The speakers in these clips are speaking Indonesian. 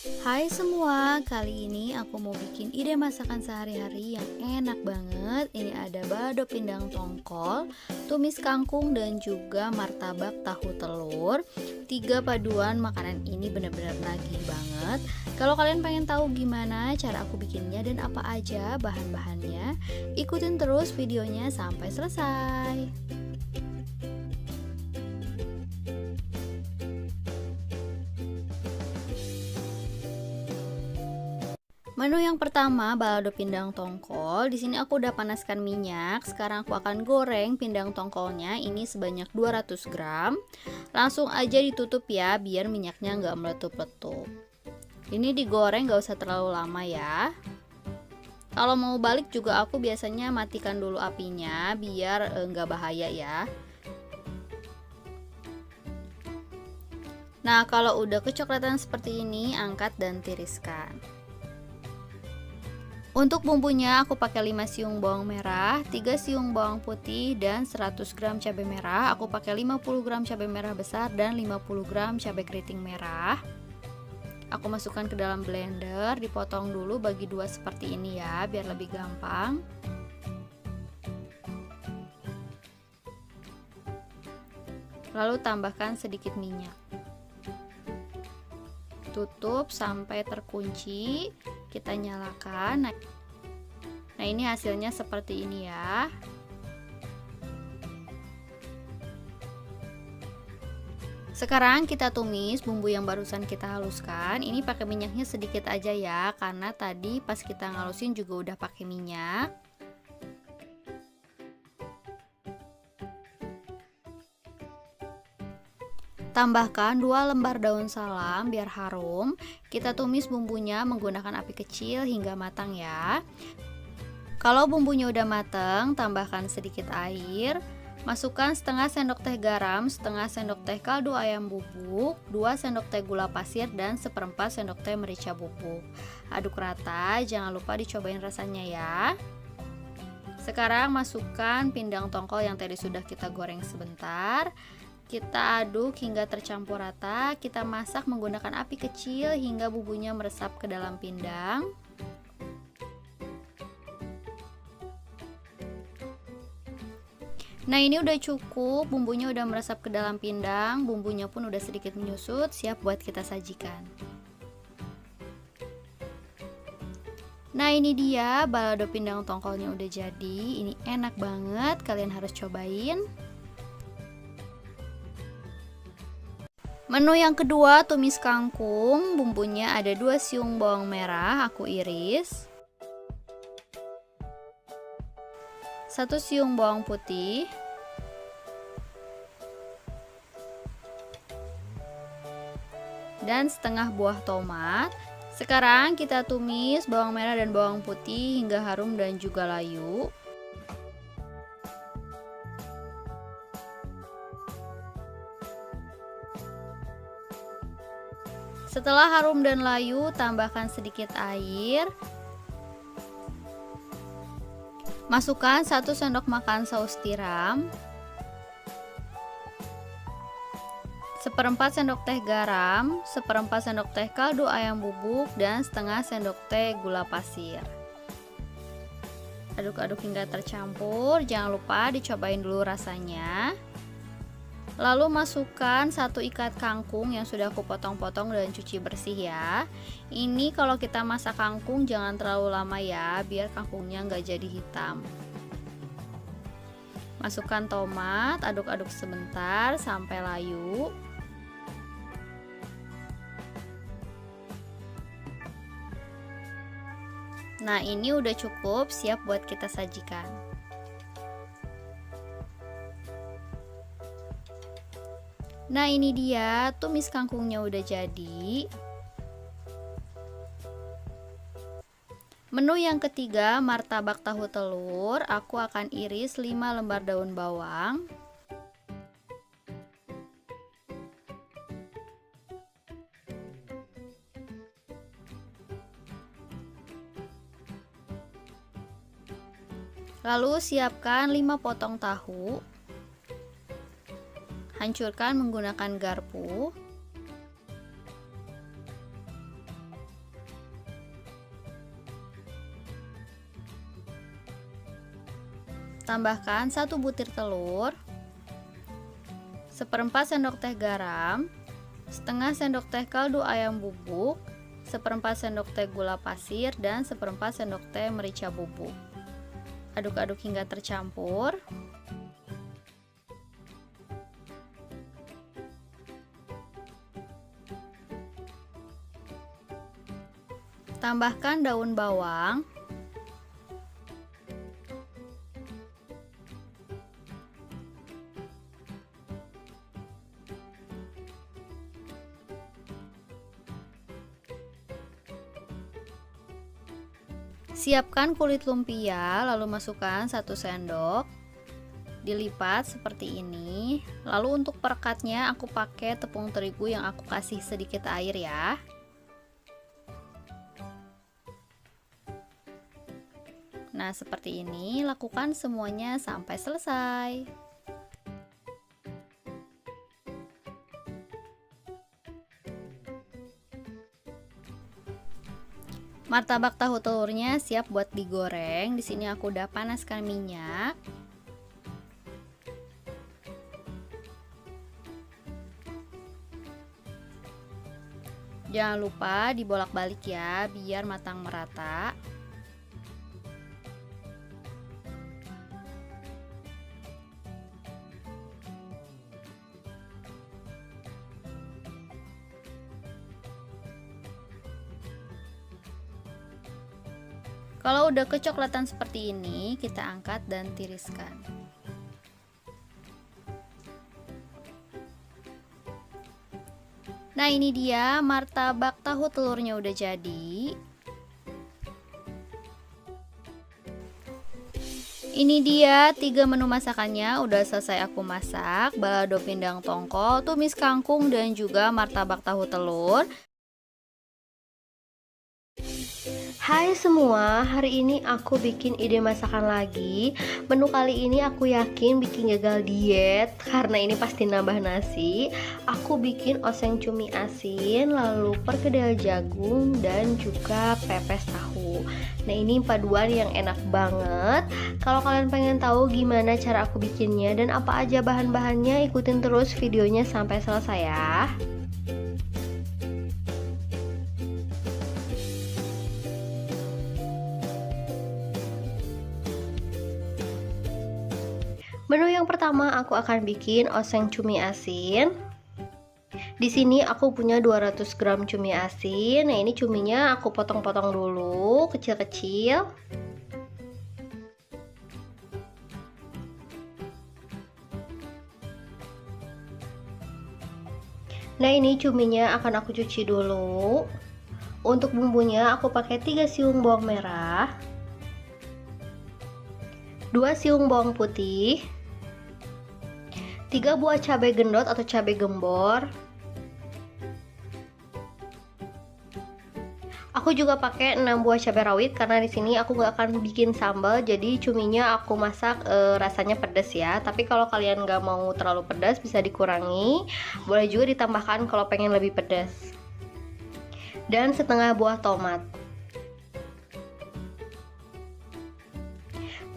Hai semua, kali ini aku mau bikin ide masakan sehari-hari yang enak banget. Ini ada balado pindang tongkol, tumis kangkung, dan juga martabak tahu telur. Tiga paduan makanan ini benar-benar nagih banget. Kalau kalian pengen tahu gimana cara aku bikinnya dan apa aja bahan-bahannya, ikutin terus videonya sampai selesai. Menu yang pertama, balado pindang tongkol. Di sini aku udah panaskan minyak. Sekarang aku akan goreng pindang tongkolnya. Ini sebanyak 200 gram. Langsung aja ditutup ya, biar minyaknya nggak meletup-letup. Ini digoreng nggak usah terlalu lama ya. Kalau mau balik juga aku biasanya matikan dulu apinya, biar nggak bahaya ya. Nah, kalau udah kecoklatan seperti ini, angkat dan tiriskan. Untuk bumbunya aku pakai 5 siung bawang merah, 3 siung bawang putih, dan 100 gram cabai merah. Aku pakai 50 gram cabai merah besar dan 50 gram cabai keriting merah. Aku masukkan ke dalam blender, dipotong dulu bagi dua seperti ini ya, biar lebih gampang. Lalu tambahkan sedikit minyak. Tutup sampai terkunci, kita nyalakan. Nah, ini hasilnya seperti ini ya. Sekarang kita tumis bumbu yang barusan kita haluskan. Ini pakai minyaknya sedikit aja ya, karena tadi pas kita ngalusin juga udah pakai minyak. Tambahkan 2 lembar daun salam biar harum. Kita tumis bumbunya menggunakan api kecil hingga matang ya. Kalau bumbunya udah matang, tambahkan sedikit air. Masukkan setengah sendok teh garam, setengah sendok teh kaldu ayam bubuk, 2 sendok teh gula pasir, dan seperempat sendok teh merica bubuk. Aduk rata, jangan lupa dicobain rasanya ya. Sekarang masukkan pindang tongkol yang tadi sudah kita goreng sebentar. Kita aduk hingga tercampur rata. Kita masak menggunakan api kecil hingga bumbunya meresap ke dalam pindang. Nah, ini udah cukup, bumbunya udah meresap ke dalam pindang, bumbunya pun udah sedikit menyusut, siap buat kita sajikan. Nah, ini dia balado pindang tongkolnya udah jadi. Ini enak banget, kalian harus cobain. Menu yang kedua, tumis kangkung. Bumbunya ada 2 siung bawang merah, aku iris, 1 siung bawang putih, dan setengah buah tomat. Sekarang kita tumis bawang merah dan bawang putih hingga harum dan juga layu. Setelah harum dan layu, tambahkan sedikit air. Masukkan 1 sendok makan saus tiram, seperempat sendok teh garam, seperempat sendok teh kaldu ayam bubuk, dan setengah sendok teh gula pasir. Aduk-aduk hingga tercampur, jangan lupa dicobain dulu rasanya. Lalu masukkan 1 ikat kangkung yang sudah aku potong-potong dan cuci bersih ya. Ini kalau kita masak kangkung jangan terlalu lama ya, biar kangkungnya nggak jadi hitam. Masukkan tomat, aduk-aduk sebentar sampai layu. Nah, ini udah cukup, siap buat kita sajikan. Nah, ini dia, tumis kangkungnya udah jadi. Menu yang ketiga, martabak tahu telur. Aku akan iris 5 lembar daun bawang. Lalu siapkan 5 potong tahu. Hancurkan menggunakan garpu. Tambahkan 1 butir telur, 1/4 sendok teh garam, setengah sendok teh kaldu ayam bubuk, 1/4 sendok teh gula pasir, dan 1/4 sendok teh merica bubuk. Aduk-aduk hingga tercampur. Tambahkan daun bawang, siapkan kulit lumpia, lalu masukkan 1 sendok, dilipat seperti ini. Lalu untuk perekatnya aku pakai tepung terigu yang aku kasih sedikit air ya. Nah, seperti ini, lakukan semuanya sampai selesai. Martabak tahu telurnya siap buat digoreng. Di sini aku udah panaskan minyak. Jangan lupa dibolak-balik ya, biar matang merata. Kalau udah kecoklatan seperti ini, kita angkat dan tiriskan. Nah, ini dia martabak tahu telurnya udah jadi. Ini dia 3 menu masakannya udah selesai aku masak: balado pindang tongkol, tumis kangkung, dan juga martabak tahu telur. Hai semua, hari ini aku bikin ide masakan lagi. Menu kali ini aku yakin bikin gagal diet karena ini pasti nambah nasi. Aku bikin oseng cumi asin, lalu perkedel jagung, dan juga pepes tahu. Nah, ini paduan yang enak banget. Kalau kalian pengen tahu gimana cara aku bikinnya dan apa aja bahan-bahannya, ikutin terus videonya sampai selesai ya. Menu yang pertama aku akan bikin oseng cumi asin. Di sini aku punya 200 gram cumi asin. Nah, ini cuminya aku potong-potong dulu kecil-kecil. Nah, ini cuminya akan aku cuci dulu. Untuk bumbunya aku pakai 3 siung bawang merah, 2 siung bawang putih, 3 buah cabai gendot atau cabai gembor. Aku juga pakai 6 buah cabai rawit karena di sini aku nggak akan bikin sambal, jadi cuminya aku masak rasanya pedas ya. Tapi kalau kalian nggak mau terlalu pedas bisa dikurangi, boleh juga ditambahkan kalau pengen lebih pedas. Dan setengah buah tomat.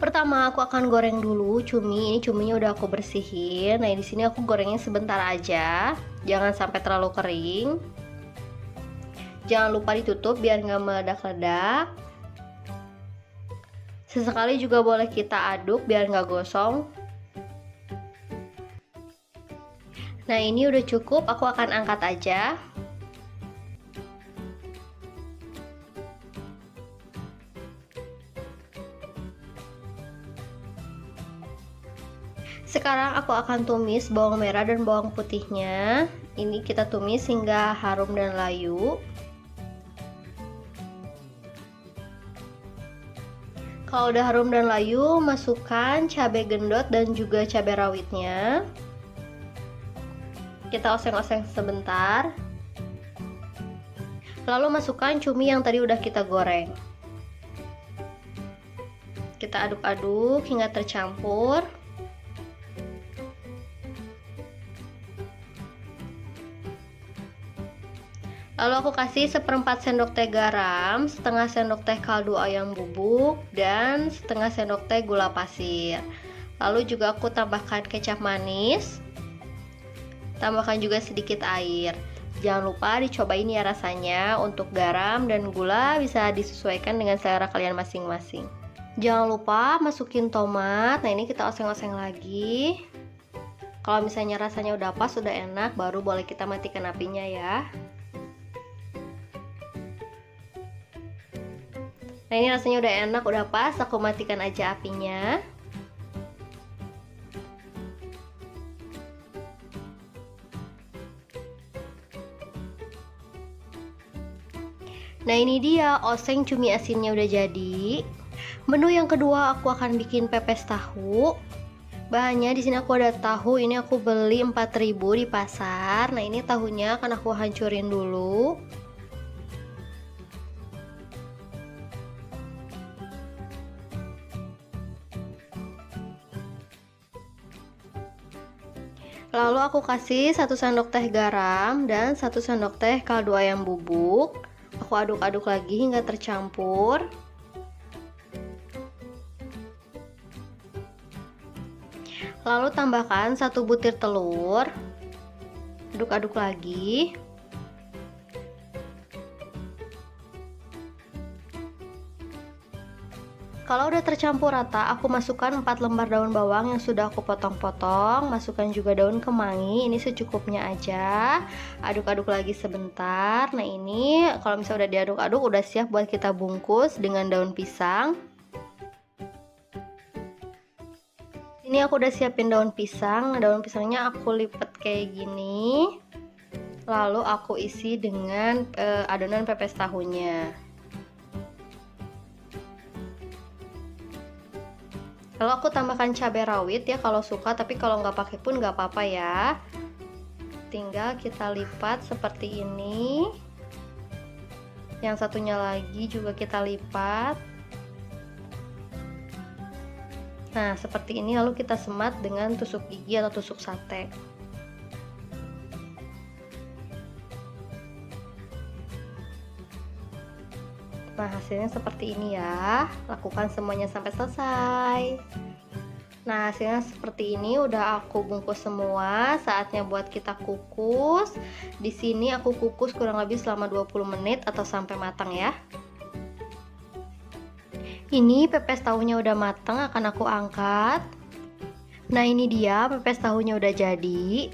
Pertama aku akan goreng dulu cumi. Ini cuminya udah aku bersihin. Nah, di sini aku gorengnya sebentar aja, jangan sampai terlalu kering. Jangan lupa ditutup biar nggak meledak-ledak. Sesekali juga boleh kita aduk biar nggak gosong. Nah, ini udah cukup, aku akan angkat aja. Sekarang aku akan tumis bawang merah dan bawang putihnya. Ini kita tumis hingga harum dan layu. Kalau udah harum dan layu, masukkan cabai gendot dan juga cabai rawitnya. Kita oseng-oseng sebentar. Lalu masukkan cumi yang tadi udah kita goreng. Kita aduk-aduk hingga tercampur. Lalu aku kasih 1/4 sendok teh garam, setengah sendok teh kaldu ayam bubuk, dan setengah sendok teh gula pasir. Lalu juga aku tambahkan kecap manis. Tambahkan juga sedikit air. Jangan lupa dicobain ya rasanya. Untuk garam dan gula bisa disesuaikan dengan selera kalian masing-masing. Jangan lupa masukin tomat. Nah, ini kita oseng-oseng lagi. Kalau misalnya rasanya udah pas, udah enak, baru boleh kita matikan apinya ya. Nah, ini rasanya udah enak, udah pas, aku matikan aja apinya. Nah, ini dia oseng cumi asinnya udah jadi. Menu yang kedua aku akan bikin pepes tahu. Bahannya di sini aku ada tahu, ini aku beli 4.000 di pasar. Nah, ini tahunya akan aku hancurin dulu. Lalu aku kasih 1 sendok teh garam dan 1 sendok teh kaldu ayam bubuk. Aku aduk-aduk lagi hingga tercampur. Lalu tambahkan 1 butir telur. Aduk-aduk lagi. Kalau udah tercampur rata, aku masukkan 4 lembar daun bawang yang sudah aku potong-potong. Masukkan juga daun kemangi, ini secukupnya aja. Aduk-aduk lagi sebentar. Nah, ini kalau misalnya udah diaduk-aduk, udah siap buat kita bungkus dengan daun pisang. Ini aku udah siapin daun pisang. Daun pisangnya aku lipat kayak gini. Lalu aku isi dengan adonan pepes tahunya. Lalu aku tambahkan cabai rawit ya kalau suka, tapi kalau nggak pakai pun nggak apa-apa ya. Tinggal kita lipat seperti ini. Yang satunya lagi juga kita lipat. Nah, seperti ini, lalu kita semat dengan tusuk gigi atau tusuk sate. Nah, hasilnya seperti ini ya. Lakukan semuanya sampai selesai. Nah, hasilnya seperti ini, udah aku bungkus semua. Saatnya buat kita kukus. Di sini aku kukus kurang lebih selama 20 menit atau sampai matang ya. Ini pepes tahunya udah matang, akan aku angkat. Nah, ini dia pepes tahunya udah jadi.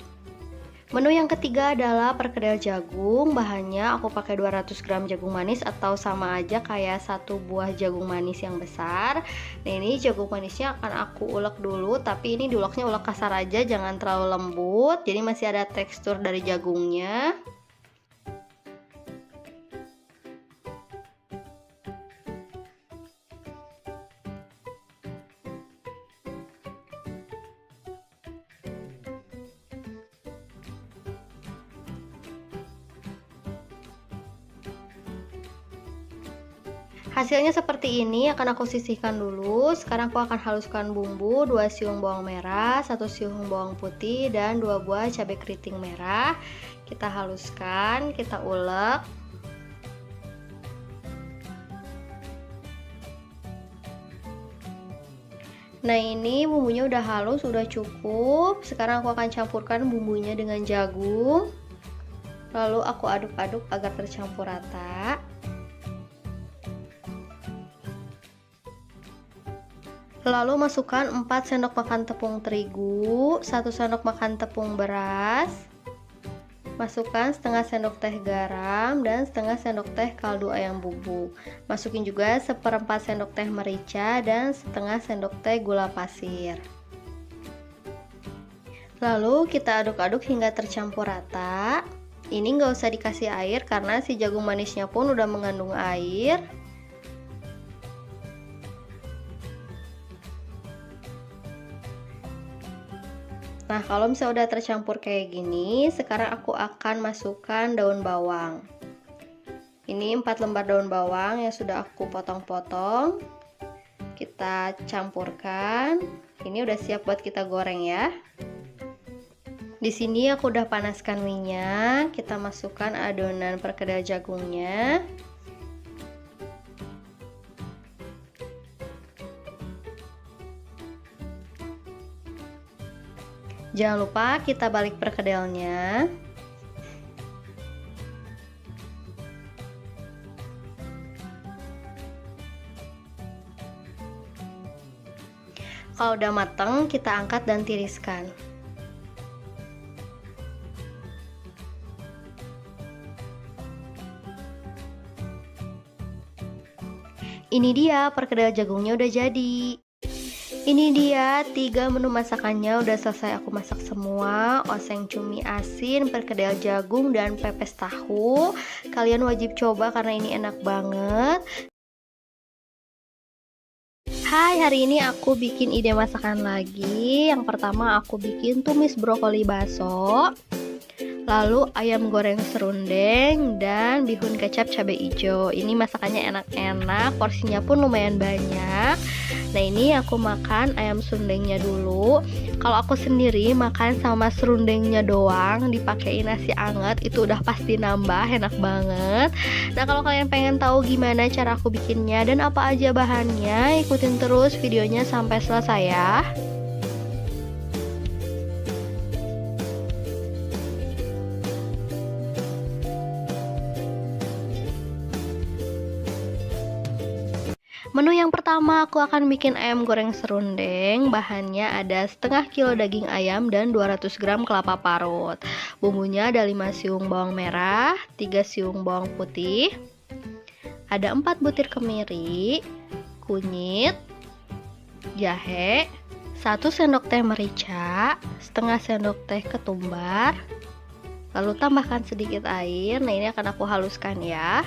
Menu yang ketiga adalah perkedel jagung. Bahannya aku pakai 200 gram jagung manis atau sama aja kayak 1 buah jagung manis yang besar. Nah, ini jagung manisnya akan aku ulek dulu, tapi ini diuleknya ulek kasar aja, jangan terlalu lembut. Jadi masih ada tekstur dari jagungnya. Hasilnya seperti ini, akan aku sisihkan dulu. Sekarang aku akan haluskan bumbu, 2 siung bawang merah, 1 siung bawang putih, dan 2 buah cabai keriting merah. Kita haluskan, kita ulek. Nah, ini bumbunya udah halus, udah cukup. Sekarang aku akan campurkan bumbunya dengan jagung. Lalu aku aduk-aduk agar tercampur rata. Lalu masukkan 4 sendok makan tepung terigu, 1 sendok makan tepung beras. Masukkan setengah sendok teh garam dan setengah sendok teh kaldu ayam bubuk. Masukin juga 1/4 sendok teh merica dan setengah sendok teh gula pasir. Lalu kita aduk-aduk hingga tercampur rata. Ini nggak usah dikasih air karena si jagung manisnya pun udah mengandung air. Nah, kalau misalnya udah tercampur kayak gini, sekarang aku akan masukkan daun bawang. Ini 4 lembar daun bawang yang sudah aku potong-potong. Kita campurkan. Ini udah siap buat kita goreng ya. Di sini aku udah panaskan minyak. Kita masukkan adonan perkedel jagungnya. Jangan lupa kita balik perkedelnya. Kalau udah mateng, kita angkat dan tiriskan. Ini dia perkedel jagungnya udah jadi. Ini dia 3 menu masakannya udah selesai aku masak semua. Oseng cumi asin, perkedel jagung, dan pepes tahu. Kalian wajib coba karena ini enak banget. Hai, hari ini aku bikin ide masakan lagi. Yang pertama aku bikin tumis brokoli baso, lalu ayam goreng serundeng, dan bihun kecap cabai hijau. Ini masakannya enak-enak, porsinya pun lumayan banyak. Nah, ini aku makan ayam serundengnya dulu. Kalau aku sendiri makan sama serundengnya doang, dipakein nasi anget, itu udah pasti nambah, enak banget. Nah, kalau kalian pengen tahu gimana cara aku bikinnya dan apa aja bahannya, ikutin terus videonya sampai selesai ya. Menu yang pertama aku akan bikin ayam goreng serundeng. Bahannya ada setengah kilo daging ayam dan 200 gram kelapa parut. Bumbunya ada 5 siung bawang merah, 3 siung bawang putih, ada 4 butir kemiri, kunyit, jahe, 1 sendok teh merica, setengah sendok teh ketumbar. Lalu tambahkan sedikit air. Nah, ini akan aku haluskan ya.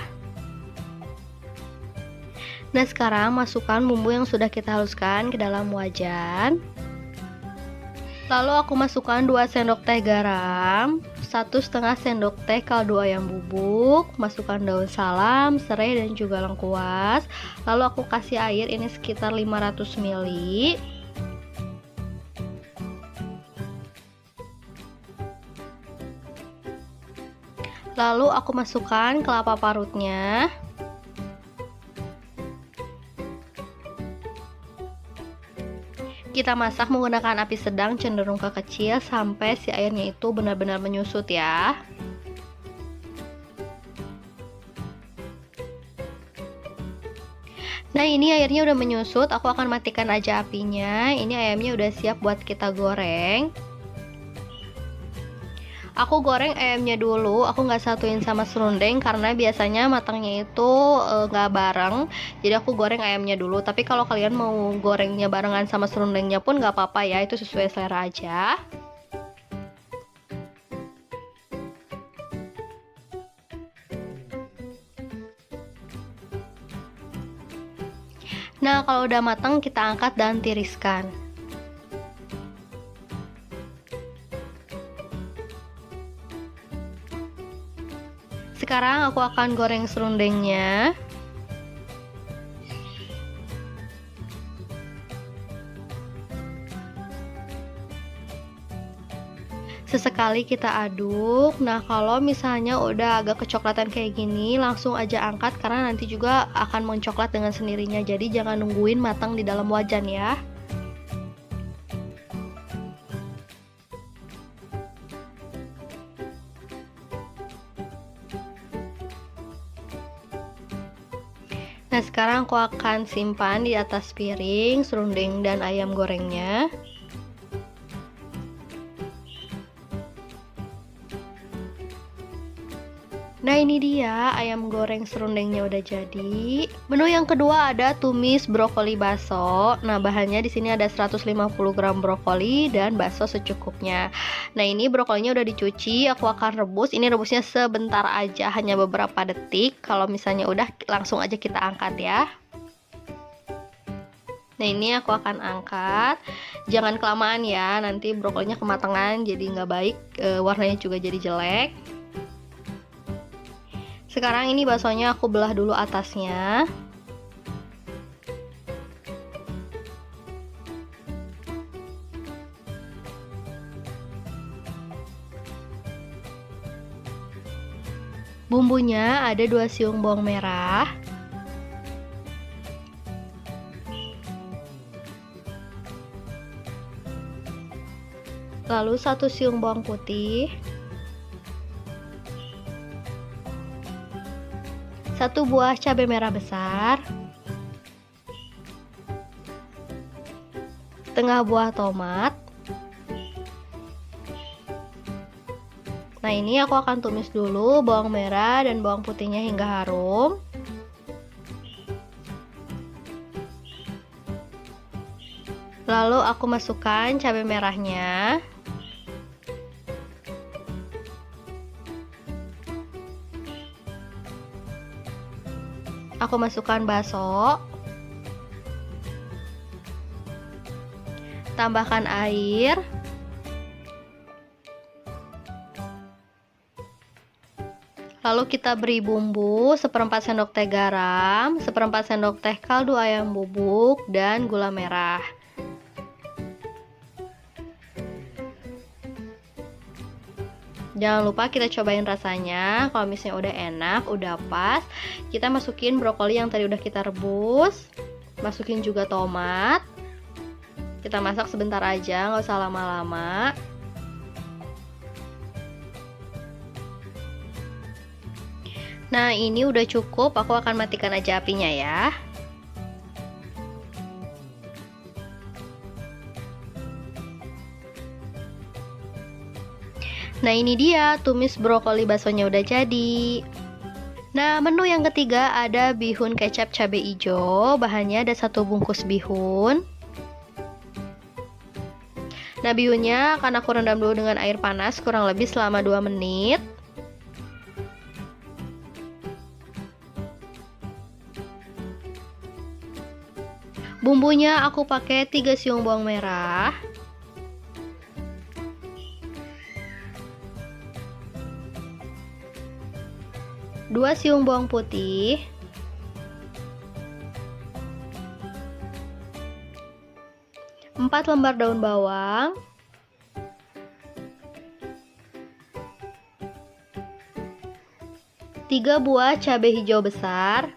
Nah, sekarang masukkan bumbu yang sudah kita haluskan ke dalam wajan. Lalu aku masukkan 2 sendok teh garam, 1,5 sendok teh kaldu ayam bubuk, masukkan daun salam, serai, dan juga lengkuas. Lalu aku kasih air, ini sekitar 500 ml. Lalu aku masukkan kelapa parutnya. Kita masak menggunakan api sedang cenderung ke kecil sampai si airnya itu benar-benar menyusut ya. Nah, ini airnya udah menyusut, aku akan matikan aja apinya. Ini ayamnya udah siap buat kita goreng. Aku goreng ayamnya dulu, aku nggak satuin sama serundeng karena biasanya matangnya itu nggak bareng. Jadi aku goreng ayamnya dulu. Tapi kalau kalian mau gorengnya barengan sama serundengnya pun nggak apa-apa ya, itu sesuai selera aja. Nah, kalau udah matang kita angkat dan tiriskan. Sekarang aku akan goreng serundengnya. Sesekali kita aduk. Nah, kalau misalnya udah agak kecoklatan kayak gini, langsung aja angkat karena nanti juga akan mencoklat dengan sendirinya. Jadi jangan nungguin matang di dalam wajan ya. Nah, sekarang aku akan simpan di atas piring serundeng dan ayam gorengnya. Nah, ini dia ayam goreng serundengnya udah jadi. Menu yang kedua ada tumis brokoli baso. Nah, bahannya di sini ada 150 gram brokoli dan baso secukupnya. Nah, ini brokolinya udah dicuci, aku akan rebus. Ini rebusnya sebentar aja, hanya beberapa detik. Kalau misalnya udah, langsung aja kita angkat ya. Nah, ini aku akan angkat. Jangan kelamaan ya, nanti brokolinya kematangan jadi nggak baik, warnanya juga jadi jelek. Sekarang ini baksonya aku belah dulu atasnya. Bumbunya ada 2 siung bawang merah, lalu 1 siung bawang putih, 1 buah cabai merah besar, setengah buah tomat. Nah, ini aku akan tumis dulu bawang merah dan bawang putihnya hingga harum. Lalu aku masukkan cabai merahnya. Aku masukkan bakso. Tambahkan air. Lalu kita beri bumbu 1/4 sendok teh garam, 1/4 sendok teh kaldu ayam bubuk, dan gula merah. Jangan lupa kita cobain rasanya. Kalau misalnya udah enak, udah pas, kita masukin brokoli yang tadi udah kita rebus. Masukin juga tomat. Kita masak sebentar aja, nggak usah lama-lama. Nah, ini udah cukup, aku akan matikan aja apinya ya. Nah, ini dia tumis brokoli baksonya udah jadi. Nah, menu yang ketiga ada bihun kecap cabai hijau. Bahannya ada 1 bungkus bihun. Nah, bihunnya akan aku rendam dulu dengan air panas kurang lebih selama 2 menit. Bumbunya aku pakai 3 siung bawang merah, 2 siung bawang putih, 4 lembar daun bawang, 3 buah cabai hijau besar,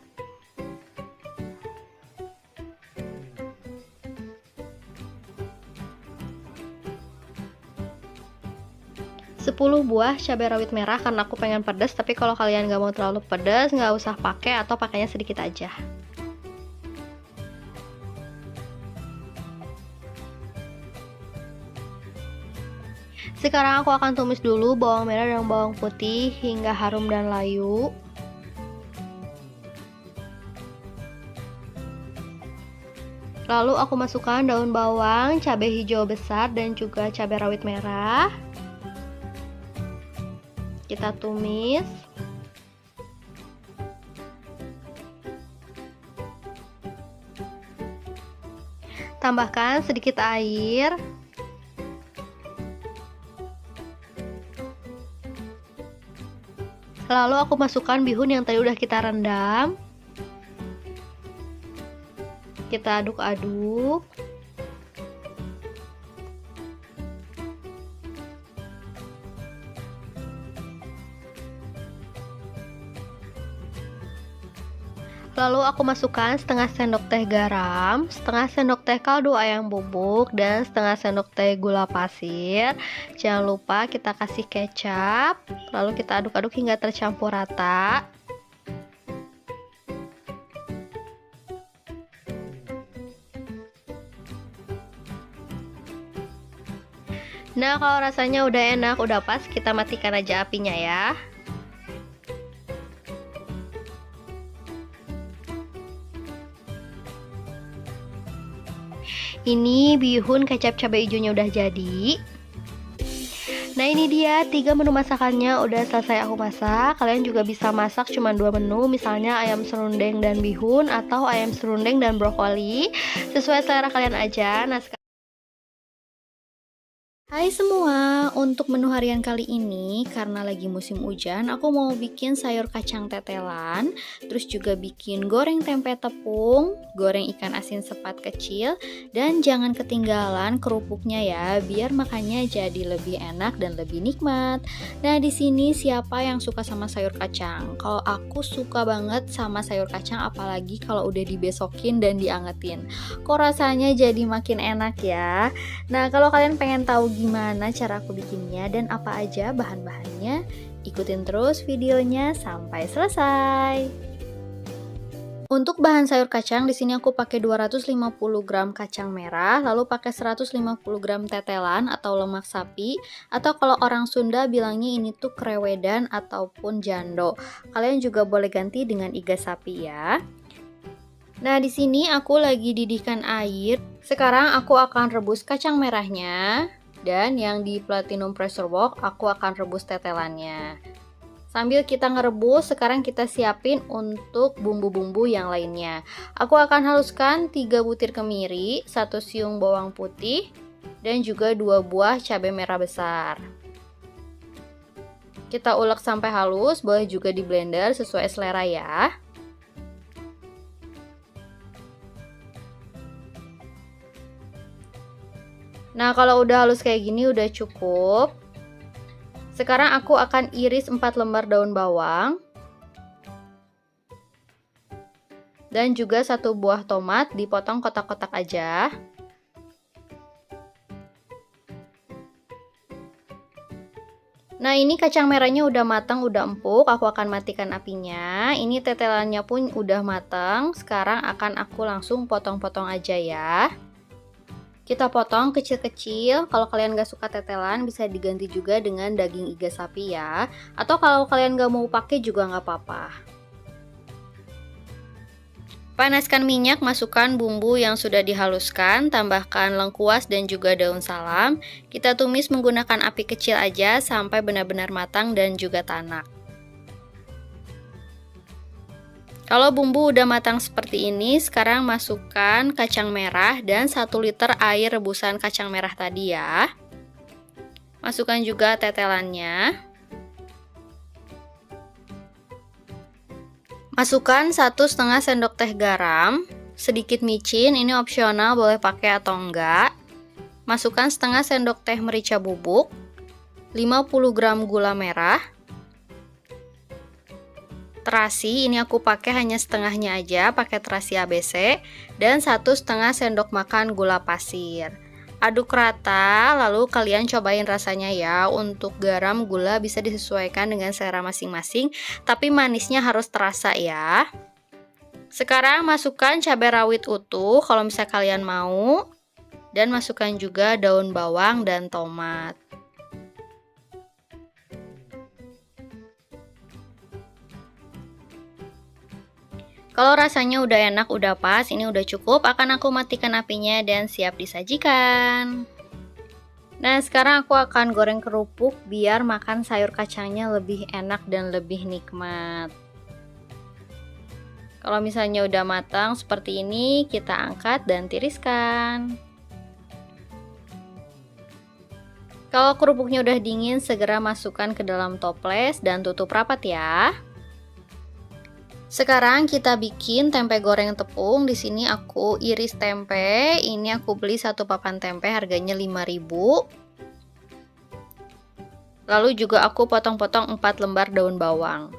10 buah cabai rawit merah karena aku pengen pedas, tapi kalau kalian gak mau terlalu pedas nggak usah pakai atau pakainya sedikit aja. Sekarang aku akan tumis dulu bawang merah dan bawang putih hingga harum dan layu. Lalu aku masukkan daun bawang, cabai hijau besar, dan juga cabai rawit merah. Kita tumis. Tambahkan sedikit air. Lalu aku masukkan bihun yang tadi udah kita rendam. Kita aduk-aduk. Lalu aku masukkan setengah sendok teh garam, setengah sendok teh kaldu ayam bubuk, dan setengah sendok teh gula pasir. Jangan lupa kita kasih kecap. Lalu kita aduk-aduk hingga tercampur rata. Nah, kalau rasanya udah enak, udah pas, kita matikan aja apinya ya. Ini bihun kecap cabai hijaunya udah jadi. Nah, ini dia 3 menu masakannya udah selesai aku masak. Kalian juga bisa masak cuma 2 menu, misalnya ayam serundeng dan bihun atau ayam serundeng dan brokoli. Sesuai selera kalian aja. Nah, Hai semua, untuk menu harian kali ini karena lagi musim hujan, aku mau bikin sayur kacang tetelan, terus juga bikin goreng tempe tepung, goreng ikan asin sepat kecil, dan jangan ketinggalan kerupuknya ya, biar makannya jadi lebih enak dan lebih nikmat. Nah, di sini siapa yang suka sama sayur kacang? Kalau aku suka banget sama sayur kacang, apalagi kalau udah dibesokin dan diangetin. Kok rasanya jadi makin enak ya? Nah, kalau kalian pengen tahu gimana cara aku bikinnya dan apa aja bahan-bahannya, ikutin terus videonya sampai selesai. Untuk bahan sayur kacang di sini aku pakai 250 gram kacang merah, lalu pakai 150 gram tetelan atau lemak sapi, atau kalau orang Sunda bilangnya ini tuh krewedan ataupun jando. Kalian juga boleh ganti dengan iga sapi ya. Nah, di sini aku lagi didihkan air. Sekarang aku akan rebus kacang merahnya, dan yang di Platinum Pressure Wok aku akan rebus tetelannya. Sambil kita ngerebus, sekarang kita siapin untuk bumbu-bumbu yang lainnya. Aku akan haluskan 3 butir kemiri, 1 siung bawang putih, dan juga 2 buah cabai merah besar. Kita ulek sampai halus, boleh juga di blender sesuai selera ya. Nah, kalau udah halus kayak gini udah cukup. Sekarang aku akan iris 4 lembar daun bawang dan juga 1 buah tomat dipotong kotak-kotak aja. Nah, ini kacang merahnya udah matang, udah empuk, aku akan matikan apinya. Ini tetelannya pun udah matang. Sekarang akan aku langsung potong-potong aja ya. Kita potong kecil-kecil. Kalau kalian gak suka tetelan, bisa diganti juga dengan daging iga sapi ya. Atau kalau kalian gak mau pakai juga gak apa-apa. Panaskan minyak, masukkan bumbu yang sudah dihaluskan, tambahkan lengkuas dan juga daun salam. Kita tumis menggunakan api kecil aja sampai benar-benar matang dan juga tanak. Kalau bumbu udah matang seperti ini, sekarang masukkan kacang merah dan 1 liter air rebusan kacang merah tadi ya. Masukkan juga tetelannya. Masukkan 1,5 sendok teh garam, sedikit micin, ini opsional boleh pakai atau enggak. Masukkan setengah sendok teh merica bubuk, 50 gram gula merah. Terasi, ini aku pakai hanya setengahnya aja, pakai terasi ABC, dan 1,5 sendok makan gula pasir. Aduk rata, lalu kalian cobain rasanya ya. Untuk garam, gula bisa disesuaikan dengan selera masing-masing, tapi manisnya harus terasa ya. Sekarang masukkan cabai rawit utuh kalau misalnya kalian mau, dan masukkan juga daun bawang dan tomat. Kalau rasanya udah enak, udah pas, ini udah cukup, akan aku matikan apinya dan siap disajikan. Nah, sekarang aku akan goreng kerupuk biar makan sayur kacangnya lebih enak dan lebih nikmat. Kalau misalnya udah matang seperti ini, kita angkat dan tiriskan. Kalau kerupuknya udah dingin, segera masukkan ke dalam toples dan tutup rapat ya. Sekarang kita bikin tempe goreng tepung. Di sini aku iris tempe. Ini aku beli 1 papan tempe, harganya 5.000. Lalu juga aku potong-potong 4 lembar daun bawang.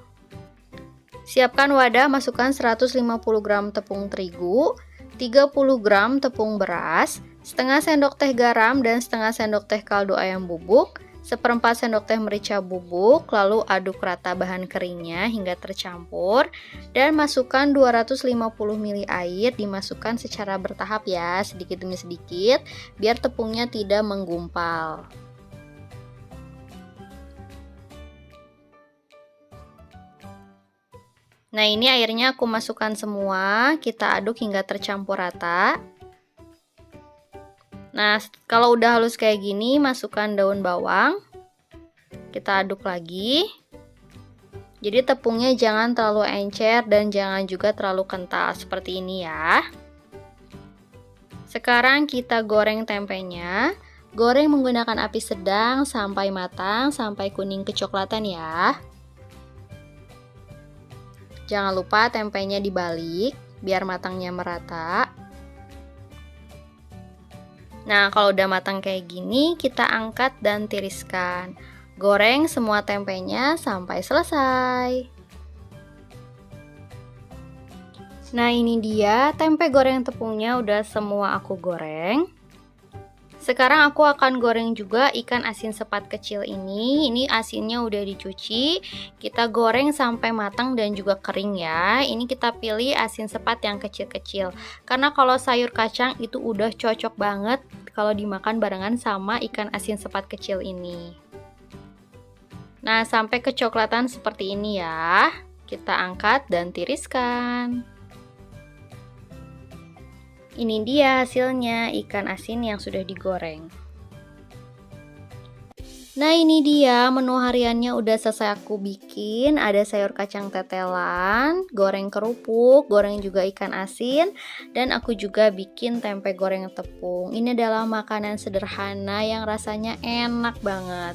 Siapkan wadah, masukkan 150 gram tepung terigu, 30 gram tepung beras, setengah sendok teh garam dan setengah sendok teh kaldu ayam bubuk, 1/4 sendok teh merica bubuk, lalu aduk rata bahan keringnya hingga tercampur dan masukkan 250 ml air, dimasukkan secara bertahap ya, sedikit demi sedikit biar tepungnya tidak menggumpal. Nah, ini airnya aku masukkan semua, kita aduk hingga tercampur rata. Nah, kalau udah halus kayak gini, masukkan daun bawang. Kita aduk lagi. Jadi tepungnya jangan terlalu encer dan jangan juga terlalu kental seperti ini ya. Sekarang kita goreng tempenya. Goreng menggunakan api sedang sampai matang, sampai kuning kecoklatan ya. Jangan lupa tempenya dibalik biar matangnya merata. Nah, kalau udah matang kayak gini, kita angkat dan tiriskan. Goreng semua tempenya sampai selesai. Nah, ini dia tempe goreng tepungnya udah semua aku goreng. Sekarang aku akan goreng juga ikan asin sepat kecil ini. Ini asinnya udah dicuci. Kita goreng sampai matang dan juga kering ya. Ini kita pilih asin sepat yang kecil-kecil. Karena kalau sayur kacang itu udah cocok banget kalau dimakan barengan sama ikan asin sepat kecil ini. Nah, sampai kecoklatan seperti ini ya. Kita angkat dan tiriskan. Ini dia hasilnya, ikan asin yang sudah digoreng. Nah, ini dia menu hariannya udah selesai aku bikin. Ada sayur kacang tetelan, goreng kerupuk, goreng juga ikan asin, dan aku juga bikin tempe goreng tepung. Ini adalah makanan sederhana yang rasanya enak banget.